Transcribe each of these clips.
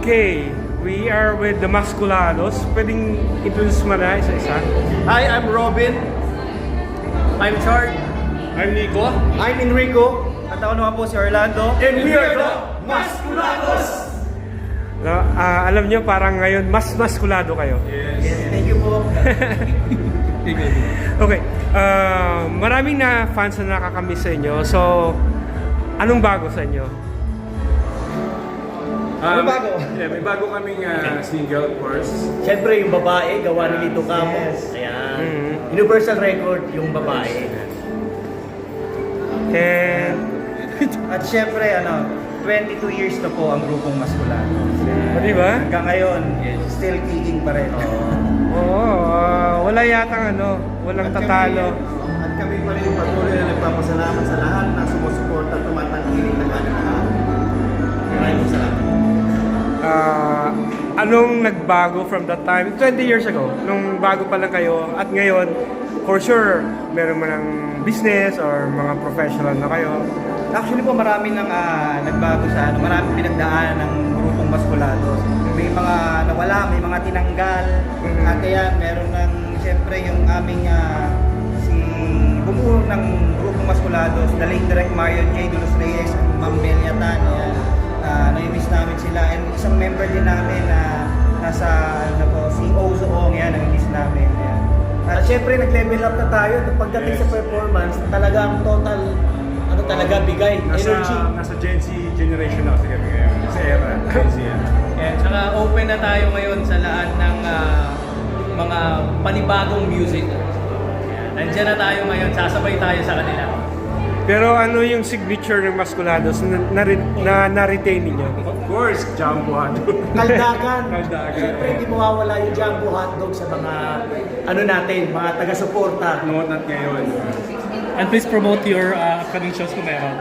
Okay, we are with the Masculados. Pwedeng introduce mo na isa-isa? Hi, I'm Robin. I'm Chard. I'm Nico. I'm Enrico. At ako naman po si Orlando. And we are the Masculados! Alam nyo, parang ngayon, mas maskulado kayo. Yes, thank you po. Okay, maraming na fans na nakakamiss sa inyo. So, anong bago sa inyo? Ano bago? Yeah, may bago kaming single, of course. Siyempre, yung babae, gawa ni Lito Camo. Yes. Ayan. Universal record, yung babae. And, At syempre, 22 years na po ang grupong Masculados. di ba? Hanggang ngayon, still kicking pa rin. Oo, wala yatang walang tatalo. At kami pa rin patuloy na nagpapasalamat sa lahat na sumusuporta at tumatangkilik ng ating lahat. Maraming salamat. Anong nagbago from that time? 20 years ago, nung bago pa lang kayo, at ngayon, for sure, meron man ng business or mga professional na kayo. Actually po, marami nang nagbago sa maraming pinagdaan ng grupong Masculados. May mga nawala, may mga tinanggal. At kaya meron ng, siyempre, yung aming si bumuo ng grupong Masculados, the late Direct Marion J. De Los Reyes, Ma'am Belia Tan, na-miss namin sila. And isang member din namin na nasa, si Ozo Ong, na-miss namin. Yan. At siyempre, nag-level up na tayo. Pagdating sa performance, talagang total, talaga bigay, energy. Nasa Gen Z generation na kasi kami ngayon. Sa era, Gen Z yan. Yan, tsaka open na tayo ngayon sa lahat ng mga panibagong music. Yan, nandiyan na tayo ngayon, sasabay tayo sa kanila. Pero ano yung signature ng Masculados na na-retain ninyo? Of course, Jumbo Hotdog. Kaldagan. Kaldagan. Siyempre, hindi mawawala yung Jumbo Hotdog sa mga, natin, mga taga-suporta. Note not ngayon. And please promote your upcoming shows kung meron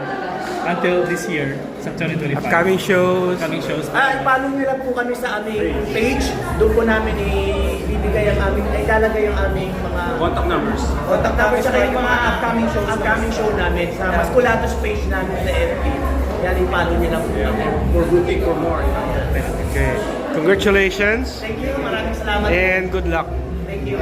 until this year, sa 2025. Upcoming shows. Upcoming shows. Follow nyo lang po kami sa aming page. Doon po namin ibibigay ang aming, ilalagay yung aming mga Contact numbers. contact numbers sa yung mga upcoming show namin sa Masculados page namin sa FB. Yan, i-follow nyo lang po kami. For booking for more. Okay. Congratulations Thank you, maraming salamat. and good luck. Thank you.